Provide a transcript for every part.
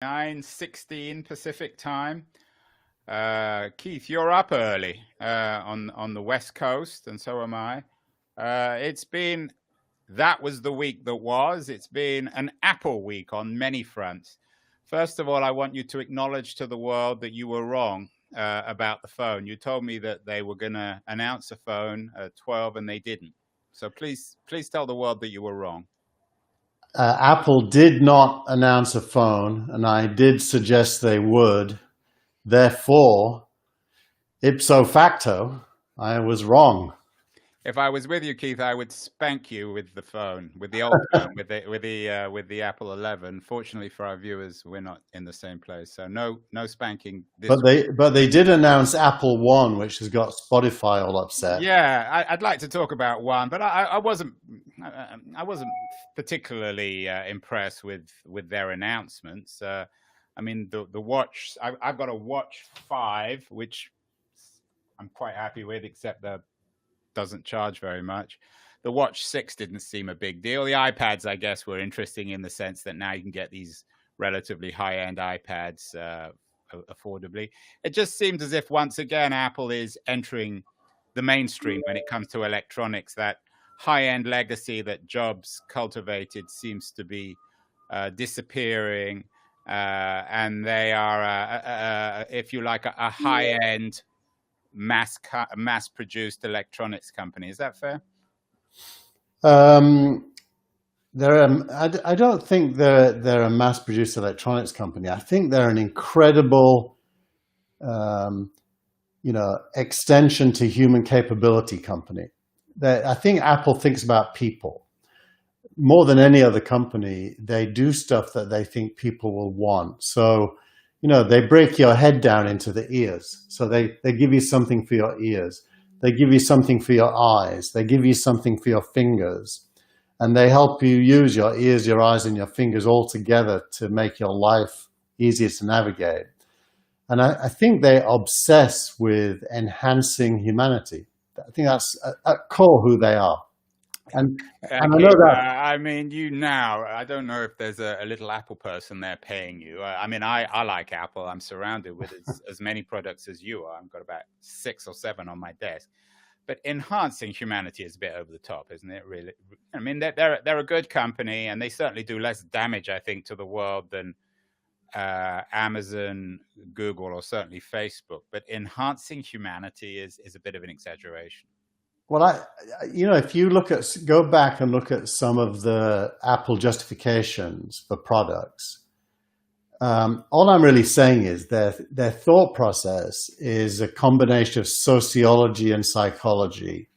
9:16 Pacific time. Keith, you're up early on the West Coast, and so am I. It's been that was the week that was. It's been an Apple week on many fronts. First of all, I want you to acknowledge to the world that you were wrong about the phone. You told me that they were going to announce a phone at 12, and they didn't. So please tell the world that you were wrong. Apple did not announce a phone, and I did suggest they would. Therefore, ipso facto, I was wrong. If I was with you, Keith, I would spank you with the phone, with the old phone, with the Apple 11. Fortunately for our viewers, we're not in the same place, so no spanking this week. But they did announce Apple One, which has got Spotify all upset. Yeah, I'd like to talk about one, but I wasn't particularly impressed with their announcements. I mean, the watch. I've got a Watch 5, which I'm quite happy with, except the doesn't charge very much. The Watch 6 didn't seem a big deal. The iPads, I guess, were interesting in the sense that now you can get these relatively high-end iPads affordably. It just seemed as if, once again, Apple is entering the mainstream when it comes to electronics. That high-end legacy that Jobs cultivated seems to be disappearing, and they are, if you like, a high-end mass-produced electronics company. Is that fair? I don't think they're a mass-produced electronics company. I think they're an incredible, extension to human capability company. I think Apple thinks about people more than any other company. They do stuff that they think people will want. So, they break your head down into the ears. So they give you something for your ears. They give you something for your eyes. They give you something for your fingers. And they help you use your ears, your eyes, and your fingers all together to make your life easier to navigate. And I think they obsess with enhancing humanity. I think that's at core who they are. And I know that. I mean, I don't know if there's a little Apple person there paying you. I mean, I like Apple. I'm surrounded with as many products as you are. I've got about 6 or 7 on my desk. But enhancing humanity is a bit over the top, isn't it? Really, I mean, they're a good company, and they certainly do less damage, I think, to the world than Amazon, Google, or certainly Facebook. But enhancing humanity is a bit of an exaggeration. Well, if you go back and look at some of the Apple justifications for products, all I'm really saying is their thought process is a combination of sociology and psychology,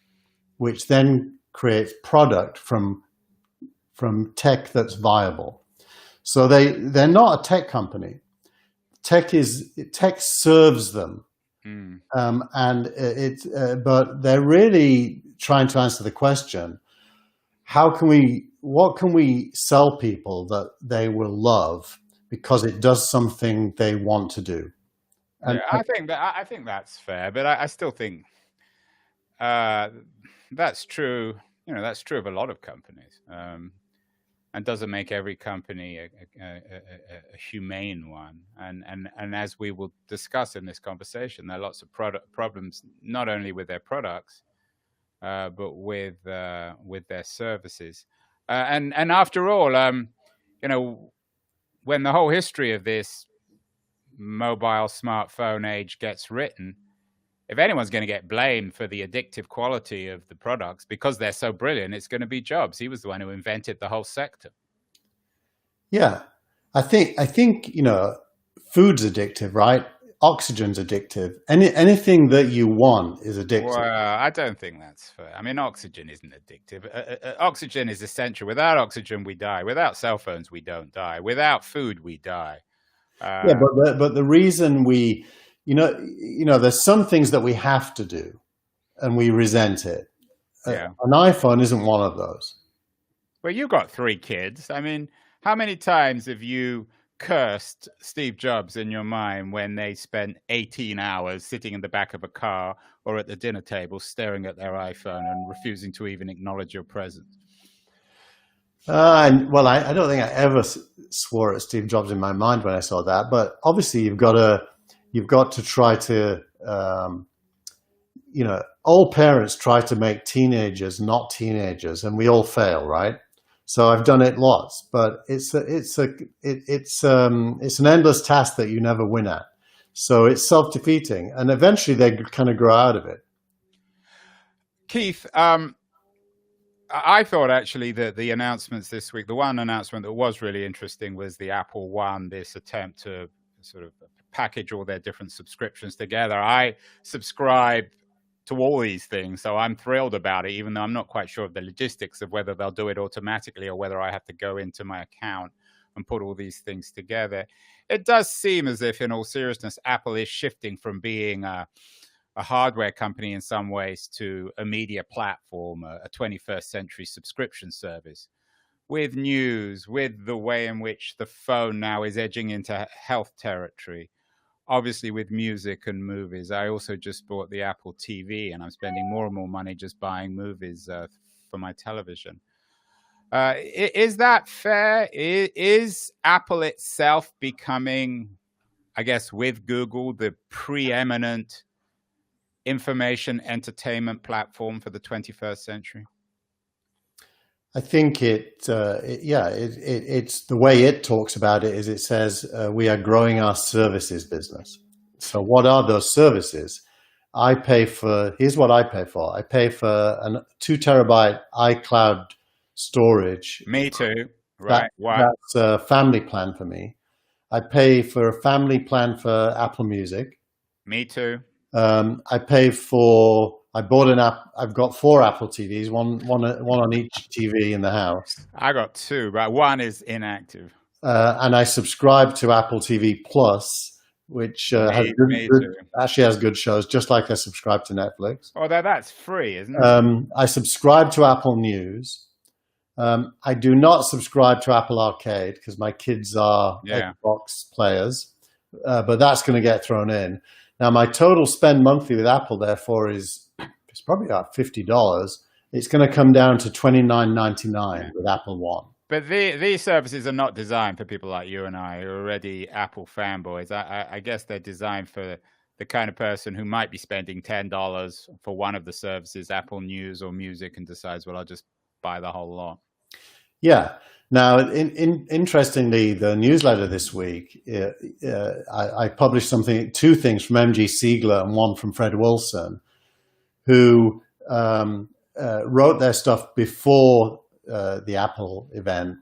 which then creates product from tech that's viable. So they're not a tech company. Tech serves them. But they're really trying to answer the question: what can we sell people that they will love because it does something they want to do? And I think that's fair, but I still think that's true. That's true of a lot of companies, and doesn't make every company a humane one. And as we will discuss in this conversation, there are lots of problems, not only with their products, but with their services. And after all, when the whole history of this mobile smartphone age gets written, if anyone's going to get blamed for the addictive quality of the products because they're so brilliant, it's going to be Jobs. He was the one who invented the whole sector. Yeah, I think food's addictive, right? Oxygen's addictive. Anything that you want is addictive. Well, I don't think that's fair. I mean, oxygen isn't addictive. Oxygen is essential. Without oxygen, we die. Without cell phones, we don't die. Without food, we die. Yeah, but the reason there's some things that we have to do, and we resent it. Yeah. An iPhone isn't one of those. Well, you got 3 kids. I mean, how many times have you cursed Steve Jobs in your mind when they spent 18 hours sitting in the back of a car or at the dinner table staring at their iPhone and refusing to even acknowledge your presence? Well, I don't think I ever swore at Steve Jobs in my mind when I saw that. But obviously, you've got to try to, all parents try to make teenagers not teenagers, and we all fail, right? So I've done it lots, but it's an endless task that you never win at. So it's self-defeating, and eventually they kind of grow out of it. Keith, I thought actually that the announcements this week, the one announcement that was really interesting was the Apple One, this attempt to sort of package all their different subscriptions together. I subscribe to all these things, so I'm thrilled about it, even though I'm not quite sure of the logistics of whether they'll do it automatically or whether I have to go into my account and put all these things together. It does seem as if, in all seriousness, Apple is shifting from being a hardware company in some ways to a media platform, a 21st century subscription service with news, with the way in which the phone now is edging into health territory, obviously with music and movies. I also just bought the Apple TV, and I'm spending more and more money just buying movies for my television. Is that fair? Is Apple itself becoming, I guess, with Google, the preeminent information entertainment platform for the 21st century? I think it's the way it talks about it is it says we are growing our services business. So what are those services? Here's what I pay for. I pay for a 2 terabyte iCloud storage. Me too. Right. That's a family plan for me. I pay for a family plan for Apple Music. Me too. I bought an app. I've got 4 Apple TVs, one on each TV in the house. I got 2, but one is inactive. And I subscribe to Apple TV Plus, which actually has good shows, just like I subscribe to Netflix. Oh, that's free, isn't it? I subscribe to Apple News. I do not subscribe to Apple Arcade because my kids are Xbox players, but that's going to get thrown in. Now, my total spend monthly with Apple, therefore, it's probably about $50. It's going to come down to $29.99 with Apple One. But these services are not designed for people like you and I who are already Apple fanboys. I guess they're designed for the kind of person who might be spending $10 for one of the services, Apple News or Music, and decides, well, I'll just buy the whole lot. Yeah. Now, interestingly, the newsletter this week, I published 2 things from MG Siegler and one from Fred Wilson, who wrote their stuff before the Apple event,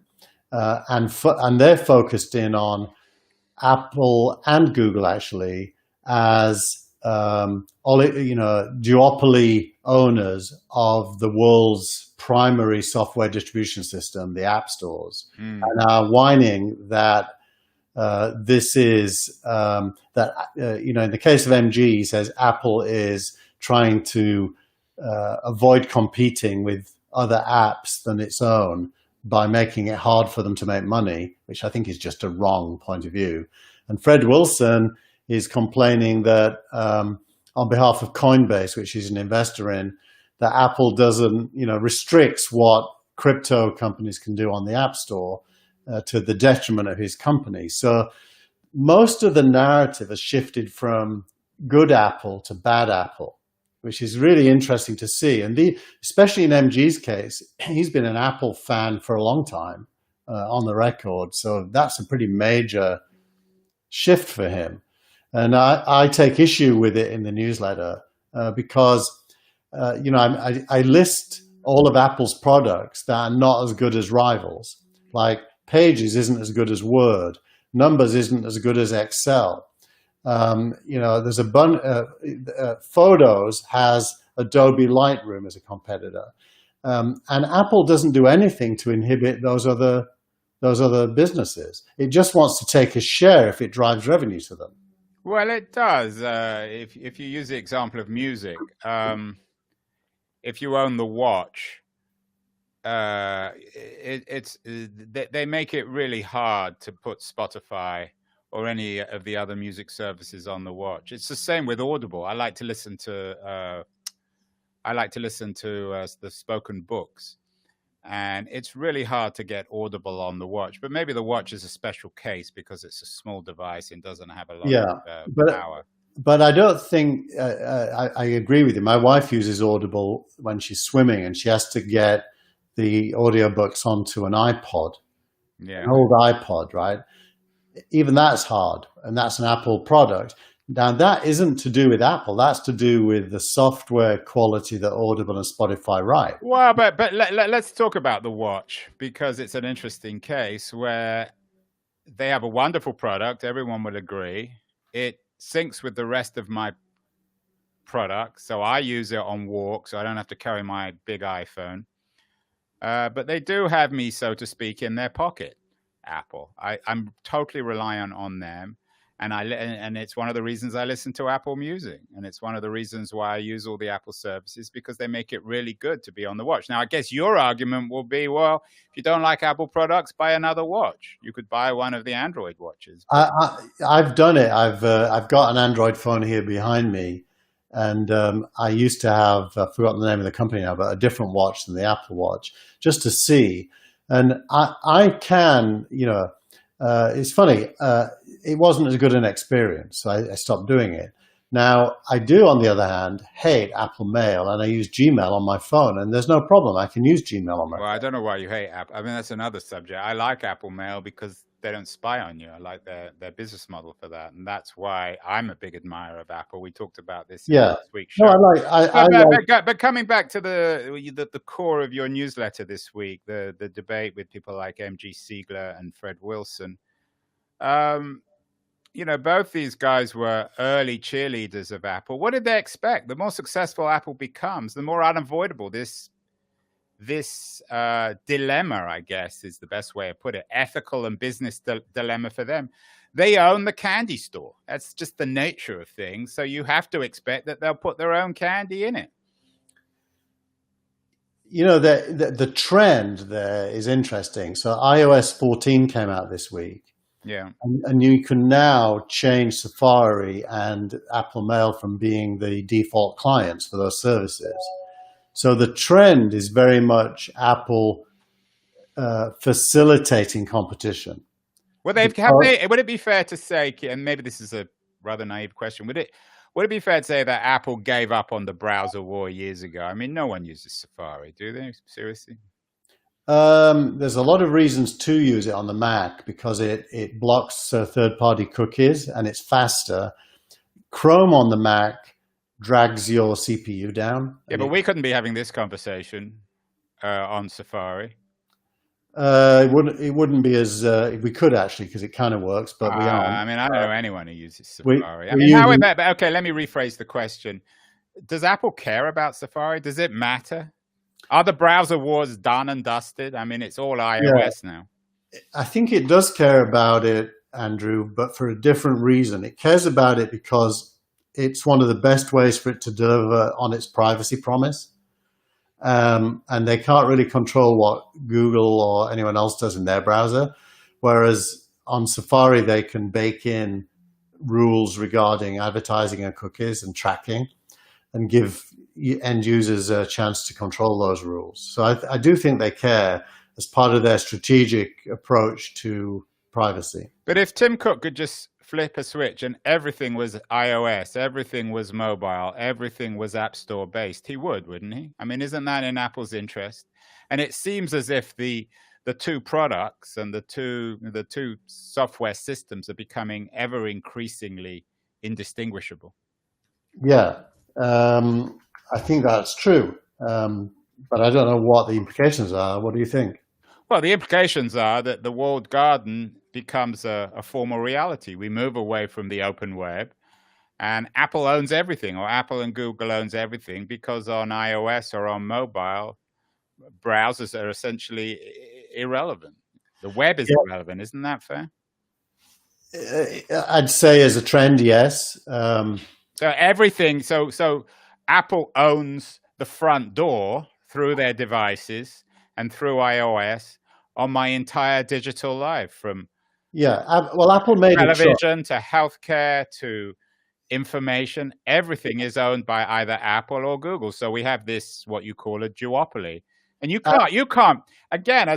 and they're focused in on Apple and Google actually as duopoly owners of the world's primary software distribution system, the app stores, and are whining that this is in the case of MG, he says Apple is trying to avoid competing with other apps than its own by making it hard for them to make money, which I think is just a wrong point of view. And Fred Wilson is complaining that on behalf of Coinbase, which he's an investor in, that Apple doesn't, restricts what crypto companies can do on the App Store to the detriment of his company. So most of the narrative has shifted from good Apple to bad Apple, which is really interesting to see. And especially in MG's case, he's been an Apple fan for a long time on the record. So that's a pretty major shift for him. And I take issue with it in the newsletter because I list all of Apple's products that are not as good as rivals. Like Pages isn't as good as Word. Numbers isn't as good as Excel. There's Photos has Adobe Lightroom as a competitor. And Apple doesn't do anything to inhibit those other businesses. It just wants to take a share if it drives revenue to them. Well, it does. If you use the example of music, if you own the watch, they make it really hard to put Spotify or any of the other music services on the watch. It's the same with Audible. I like to listen to the spoken books, and it's really hard to get Audible on the watch. But maybe the watch is a special case because it's a small device and doesn't have a lot Yeah, of but power. I don't think I agree with you. My wife uses Audible when she's swimming, and she has to get the audiobooks onto an iPod, Yeah. an old iPod, right? Even that's hard, and that's an Apple product. Now, that isn't to do with Apple. That's to do with the software quality that Audible and Spotify write. Well, but let's talk about the watch, because it's an interesting case where they have a wonderful product. Everyone would agree. It syncs with the rest of my products, so I use it on walks, so I don't have to carry my big iPhone. But they do have me, so to speak, in their pocket. Apple. I'm totally reliant on them, and it's one of the reasons I listen to Apple Music, and it's one of the reasons why I use all the Apple services, because they make it really good to be on the watch. Now, I guess your argument will be, well, if you don't like Apple products, buy another watch. You could buy one of the Android watches. I've done it. I've got an Android phone here behind me, and I used to have, I've forgotten the name of the company now, but a different watch than the Apple Watch, just to see. And I can, it's funny, it wasn't as good an experience, so I stopped doing it. Now, I do, on the other hand, hate Apple Mail, and I use Gmail on my phone, and there's no problem. I can use Gmail on my phone. Well, I don't know why you hate Apple. I mean, that's another subject. I like Apple Mail because they don't spy on you. I like their business model for that, and that's why I'm a big admirer of Apple. We talked about this in last week's show. No, but coming back to the core of your newsletter this week, the debate with people like MG Siegler and Fred Wilson. Both these guys were early cheerleaders of Apple. What did they expect? The more successful Apple becomes, the more unavoidable this dilemma, I guess, is the best way to put it, ethical and business dilemma for them. They own the candy store. That's just the nature of things. So you have to expect that they'll put their own candy in it. The trend there is interesting. So iOS 14 came out this week. Yeah. And you can now change Safari and Apple Mail from being the default clients for those services. So the trend is very much Apple facilitating competition. Well, would it be fair to say, and maybe this is a rather naive question, would it be fair to say that Apple gave up on the browser war years ago? I mean, no one uses Safari, do they? Seriously? There's a lot of reasons to use it on the Mac, because it blocks third-party cookies and it's faster. Chrome on the Mac drags your CPU down. Yeah, but we couldn't be having this conversation on Safari. It wouldn't be as we could actually, because it kind of works, but we aren't. I mean, I don't know anyone who uses Safari. Okay, let me rephrase the question. Does Apple care about Safari? Does it matter? Are the browser wars done and dusted? I mean, it's all iOS now. I think it does care about it, Andrew, but for a different reason. It cares about it because it's one of the best ways for it to deliver on its privacy promise. And they can't really control what Google or anyone else does in their browser. Whereas on Safari, they can bake in rules regarding advertising and cookies and tracking, and give end users a chance to control those rules. So I do think they care as part of their strategic approach to privacy. But if Tim Cook could just flip a switch and everything was iOS, everything was mobile, everything was App Store based, he would, wouldn't he? I mean, isn't that in Apple's interest? And it seems as if the two products and the two software systems are becoming ever increasingly indistinguishable. Yeah. I think that's true, but I don't know what the implications are. What do you think? Well, the implications are that the walled garden becomes a formal reality. We move away from the open web, and Apple owns everything, or Apple and Google owns everything, because on iOS or on mobile, browsers are essentially irrelevant. The web is irrelevant. Isn't that fair? I'd say as a trend, yes. So everything. So Apple owns the front door through their devices and through iOS on my entire digital life, from Apple made television to healthcare to information. Everything is owned by either Apple or Google. So we have this, what you call a duopoly. And you can't again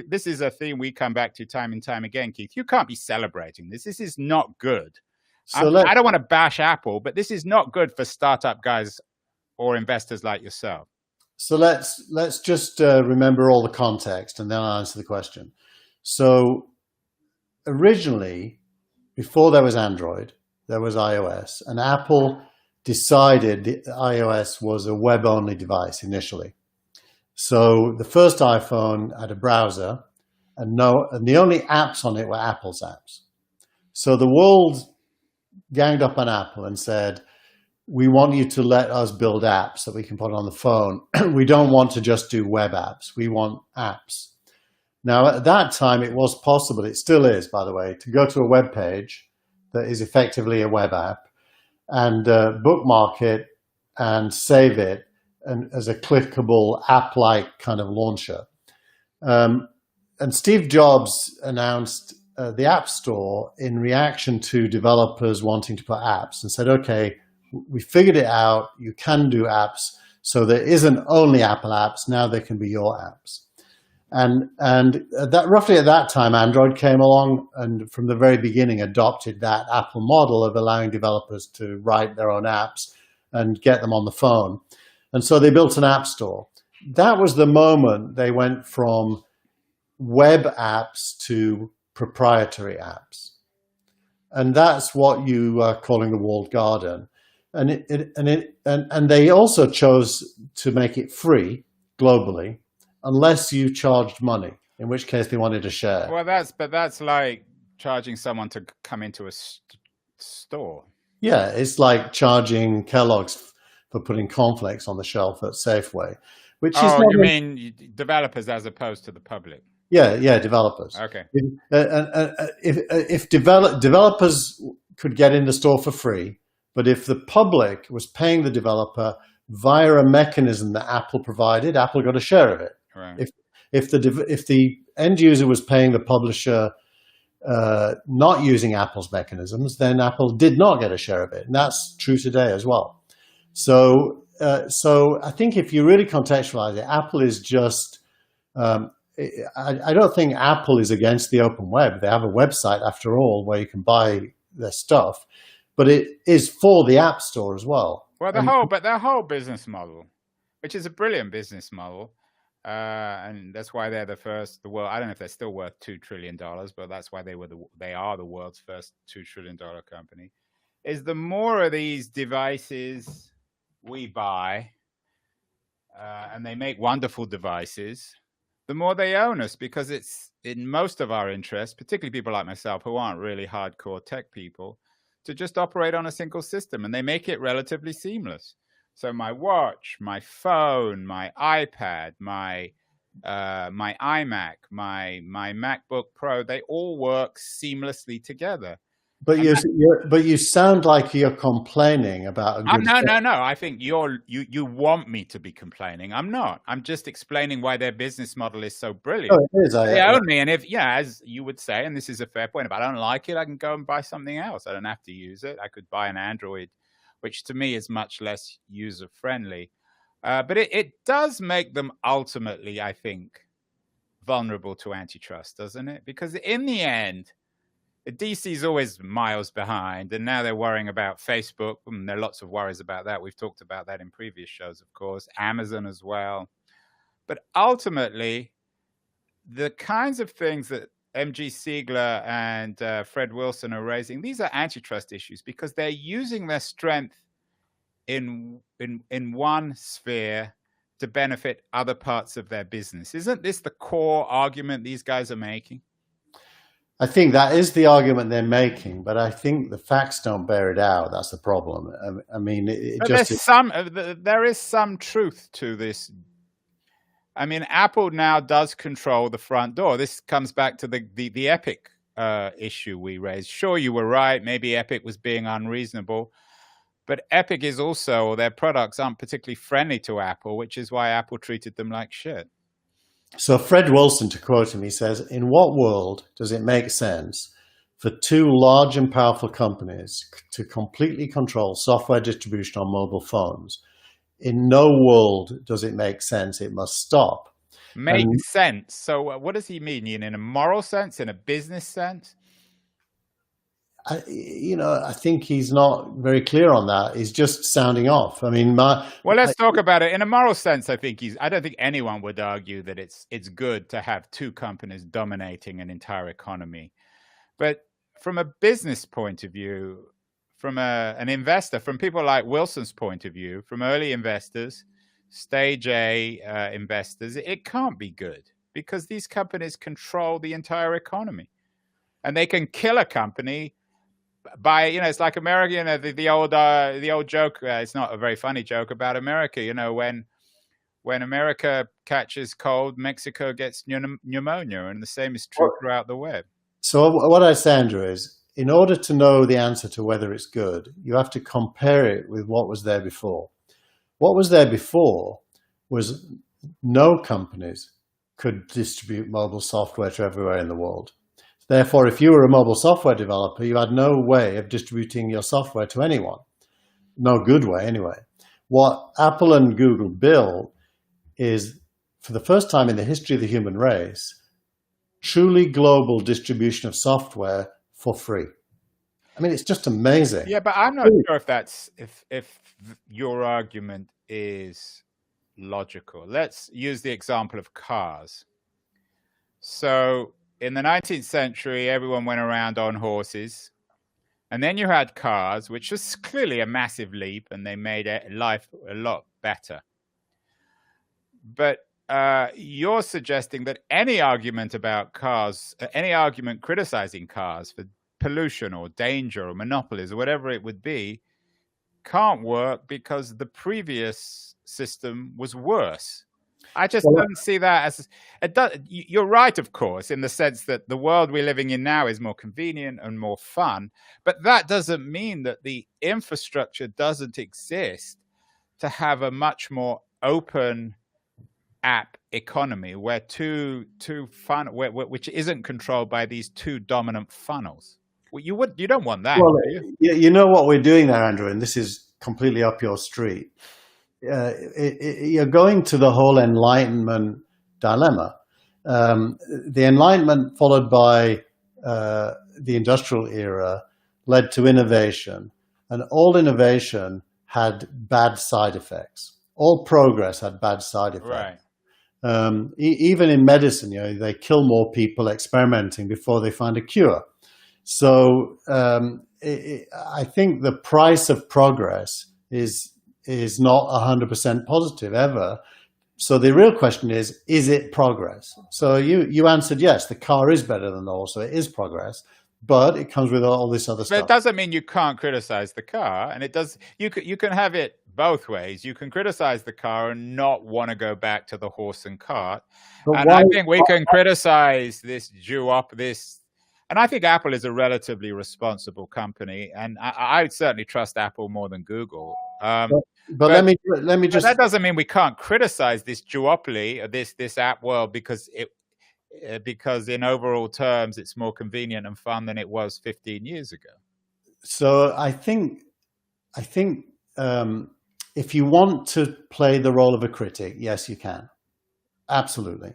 this is a theme we come back to time and time again, Keith. You can't be celebrating this. This is not good. So I don't want to bash Apple, but this is not good for startup guys or investors like yourself. So let's just remember all the context, and then I'll answer the question. So originally, before there was Android, there was iOS, and Apple decided the iOS was a web-only device initially. So the first iPhone had a browser, and the only apps on it were Apple's apps. So the world ganged up on Apple and said, we want you to let us build apps that we can put on the phone. We don't want to just do web apps. We want apps. Now, at that time, it was possible, it still is, by the way, to go to a web page that is effectively a web app and bookmark it and save it as a clickable app-like kind of launcher. And Steve Jobs announced the App Store in reaction to developers wanting to put apps and said, okay, we figured it out. You can do apps. So there isn't only Apple apps. Now there can be your apps. And that roughly at that time, Android came along and from the very beginning adopted that Apple model of allowing developers to write their own apps and get them on the phone. And so they built an app store. That was the moment they went from web apps to proprietary apps. And that's what you are calling the walled garden. And they also chose to make it free globally, unless you charged money, in which case they wanted a share. Well, that's like charging someone to come into a store. Yeah, it's like charging Kellogg's for putting cornflakes on the shelf at Safeway, which is you mean developers as opposed to the public? Yeah, developers. Okay. If developers could get in the store for free, but if the public was paying the developer via a mechanism that Apple provided, Apple got a share of it. Right. If the end user was paying the publisher not using Apple's mechanisms, then Apple did not get a share of it, and that's true today as well. So I think if you really contextualize it, Apple is just. I don't think Apple is against the open web. They have a website, after all, where you can buy their stuff, but it is for the App Store as well. Well, their whole business model, which is a brilliant business model, and that's why they're the world. I don't know if they're still worth $2 trillion, but that's why they are the world's first $2 trillion company. Is the more of these devices we buy, and they make wonderful devices, the more they own us, because it's in most of our interests, particularly people like myself who aren't really hardcore tech people, to just operate on a single system, and they make it relatively seamless. So my watch, my phone, my iPad, my iMac, my MacBook Pro, they all work seamlessly together. But you sound like you're complaining about a good no. I think you want me to be complaining. I'm not. I'm just explaining why their business model is so brilliant. Oh, it is. They own me, and as you would say, and this is a fair point, if I don't like it, I can go and buy something else. I don't have to use it. I could buy an Android, which to me is much less user friendly. But it does make them ultimately, I think, vulnerable to antitrust, doesn't it? Because in the end, DC is always miles behind, and now they're worrying about Facebook. And there are lots of worries about that. We've talked about that in previous shows, of course, Amazon as well. But ultimately, the kinds of things that MG Siegler and Fred Wilson are raising, these are antitrust issues because they're using their strength in one sphere to benefit other parts of their business. Isn't this the core argument these guys are making? I think that is the argument they're making, but I think the facts don't bear it out. that's the problem. I mean, there is some truth to this. I mean, Apple now does control the front door. This comes back to the Epic issue we raised. Sure, you were right. Maybe Epic was being unreasonable. But Epic is also, or their products aren't particularly friendly to Apple, which is why Apple treated them like shit. So Fred Wilson, to quote him, he says, in what world does it make sense for two large and powerful companies to completely control software distribution on mobile phones? In no world does it make sense. It must stop. Makes sense. So what does he mean? In a moral sense, in a business sense? I think he's not very clear on that. He's just sounding off. I mean, well, let's talk about it in a moral sense. I don't think anyone would argue that it's good to have two companies dominating an entire economy. But from a business point of view, from an investor, from people like Wilson's point of view, from early investors, stage A investors, it can't be good because these companies control the entire economy, and they can kill a company by, it's like America, the old joke. It's not a very funny joke about America. When America catches cold, Mexico gets pneumonia, and the same is true throughout the web. So what I say, Andrew, is in order to know the answer to whether it's good, you have to compare it with what was there before. What was there before was no companies could distribute mobile software to everywhere in the world. Therefore, if you were a mobile software developer, you had no way of distributing your software to anyone. No good way, anyway. What Apple and Google built is, for the first time in the history of the human race, truly global distribution of software for free. I mean, it's just amazing. Yeah, but I'm not sure if your argument is logical. Let's use the example of cars. So in the 19th century, everyone went around on horses. And then you had cars, which was clearly a massive leap, and they made life a lot better. But you're suggesting that any argument about cars, any argument criticizing cars for pollution or danger or monopolies or whatever it would be, can't work because the previous system was worse. I just don't see that as it does. You're right, of course, in the sense that the world we're living in now is more convenient and more fun. But that doesn't mean that the infrastructure doesn't exist to have a much more open app economy where which isn't controlled by these two dominant funnels. Well, you don't want that. Well, do you? You know what we're doing there, Andrew, and this is completely up your street. You're going to the whole Enlightenment dilemma. The Enlightenment, followed by the Industrial Era, led to innovation, and all innovation had bad side effects. All progress had bad side effects. Right. Even in medicine, they kill more people experimenting before they find a cure. So I think the price of progress is not 100% positive ever. So the real question is it progress? So you answered yes, the car is better than the horse, so it is progress, but it comes with all this other stuff. But it doesn't mean you can't criticize the car, and it does. You can have it both ways. You can criticize the car and not want to go back to the horse and cart. And I think we can criticize this and I think Apple is a relatively responsible company, and I would certainly trust Apple more than Google. But let me just. That doesn't mean we can't criticize this duopoly, this app world, because in overall terms it's more convenient and fun than it was 15 years ago. So I think if you want to play the role of a critic, yes, you can, absolutely.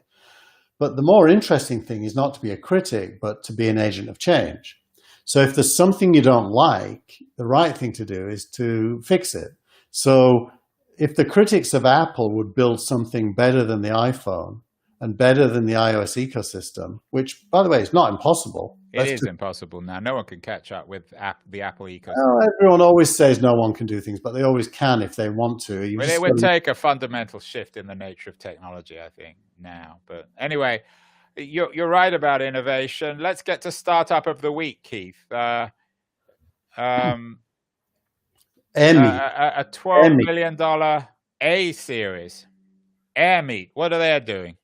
But the more interesting thing is not to be a critic, but to be an agent of change. So if there's something you don't like, the right thing to do is to fix it. So if the critics of Apple would build something better than the iPhone and better than the iOS ecosystem, which, by the way, is not impossible. It is impossible now. No one can catch up with the Apple ecosystem. Well, everyone always says no one can do things, but they always can if they want to. It would take a fundamental shift in the nature of technology, I think, now. But anyway, you're right about innovation. Let's get to startup of the week, Keith. A $12 million A series. AirMeet. What are they doing?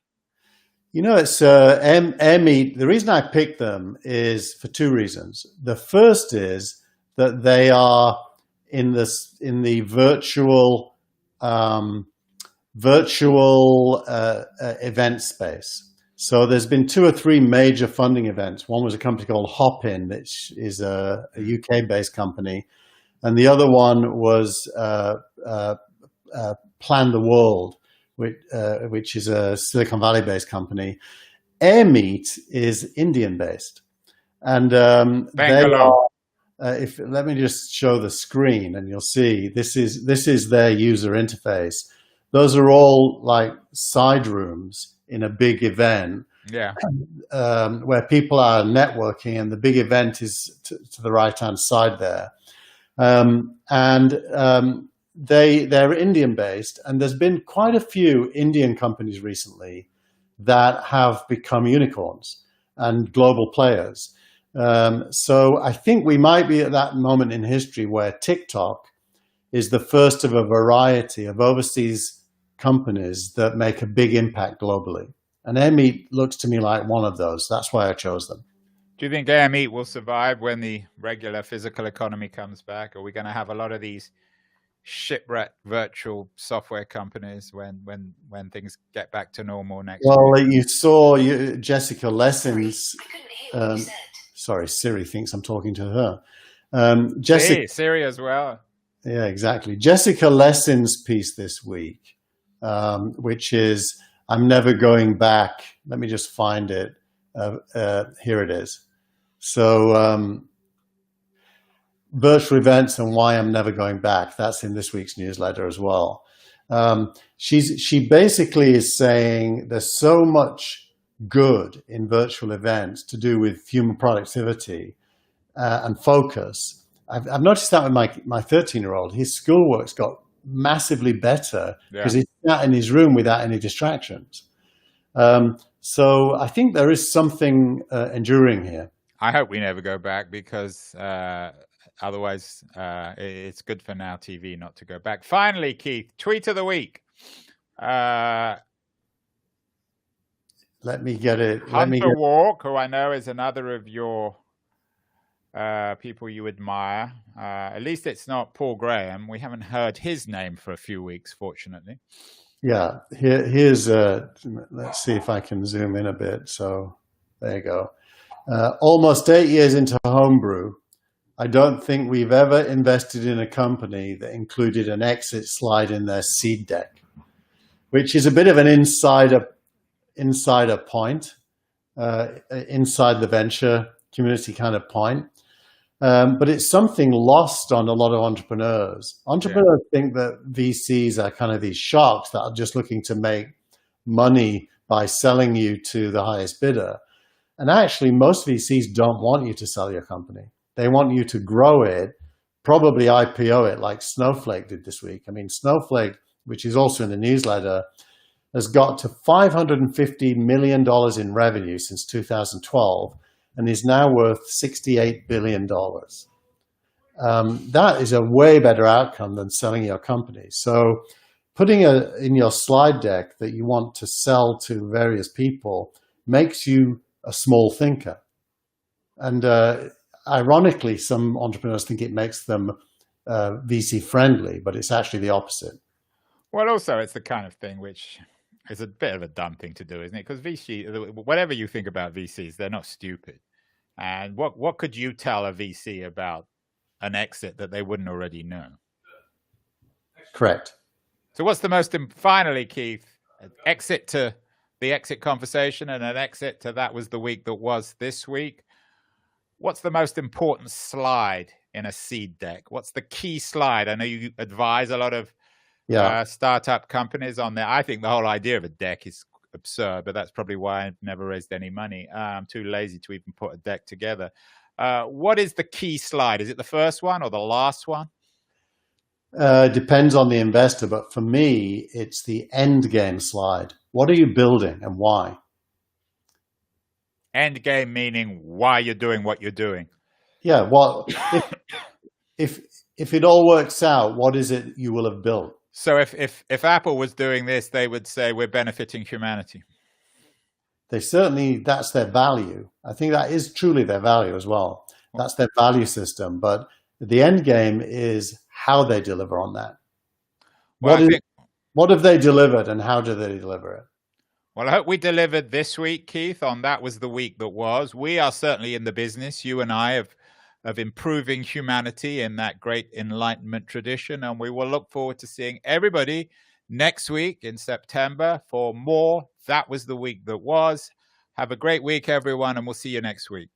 It's AirMeet. The reason I picked them is for two reasons. The first is that they are in the virtual event space. So there's been 2 or 3 major funding events. One was a company called Hopin, which is a UK-based company, and the other one was Plan the World, which is a Silicon Valley-based company. Airmeet is Indian-based, and they Bangalore. are. Let me just show the screen, and you'll see this is their user interface. Those are all like side rooms in a big event, Yeah. where people are networking, and the big event is to the right-hand side there. They're Indian-based, and there's been quite a few Indian companies recently that have become unicorns and global players. So I think we might be at that moment in history where TikTok is the first of a variety of overseas companies that make a big impact globally. And Airmeet looks to me like one of those. That's why I chose them. Do you think Airmeet will survive when the regular physical economy comes back? Are we going to have a lot of these shipwrecked virtual software companies when things get back to normal next year? Well, you saw Jessica Lessons. Sorry, Siri thinks I'm talking to her. Jessica, Siri as well. Yeah, exactly. Jessica Lessons' piece this week, which is "I'm Never Going Back." Let me just find it. Here it is. So, virtual events and why I'm never going back. That's in this week's newsletter as well. She basically is saying there's so much good in virtual events to do with human productivity and focus. I've noticed that with my 13-year-old. His schoolwork's got massively better because he's sat in his room without any distractions. So I think there is something enduring here. I hope we never go back, because otherwise it's good for Now TV not to go back. Finally, Keith, tweet of the week. Let me get it. Hunter Walk, who I know is another of your people you admire. At least it's not Paul Graham. We haven't heard his name for a few weeks, fortunately. Yeah, here's let's see if I can zoom in a bit. So there you go. Almost 8 years into Homebrew, I don't think we've ever invested in a company that included an exit slide in their seed deck, which is a bit of an insider point, inside the venture community kind of point. But it's something lost on a lot of entrepreneurs. Entrepreneurs think that VCs are kind of these sharks that are just looking to make money by selling you to the highest bidder. And actually, most VCs don't want you to sell your company. They want you to grow it, probably IPO it like Snowflake did this week. I mean, Snowflake, which is also in the newsletter, has got to $550 million in revenue since 2012 and is now worth $68 billion. That is a way better outcome than selling your company. So putting in your slide deck that you want to sell to various people makes you a small thinker. And ironically, some entrepreneurs think it makes them VC friendly, but it's actually the opposite. Well, also, it's the kind of thing which is a bit of a dumb thing to do, isn't it? Because whatever you think about VCs, they're not stupid. And what could you tell a VC about an exit that they wouldn't already know? Correct. So what's the most, finally, Keith, exit to the exit conversation and an exit to that was the week that was this week. What's the most important slide in a seed deck? What's the key slide? I know you advise a lot of startup companies on there. I think the whole idea of a deck is absurd, but that's probably why I've never raised any money. I'm too lazy to even put a deck together. What is the key slide? Is it the first one or the last one? Depends on the investor, but for me, it's the end game slide. What are you building and why? End game meaning why you're doing what you're doing. Yeah, well, if it all works out, what is it you will have built? So if Apple was doing this, they would say we're benefiting humanity. They certainly, that's their value. I think that is truly their value as well. That's their value system. But the end game is how they deliver on that. Well, what have they delivered and how do they deliver it? Well, I hope we delivered this week, Keith, on that was the week that was. We are certainly in the business, you and I, of improving humanity in that great Enlightenment tradition. And we will look forward to seeing everybody next week in September for more. That was the week that was. Have a great week, everyone, and we'll see you next week.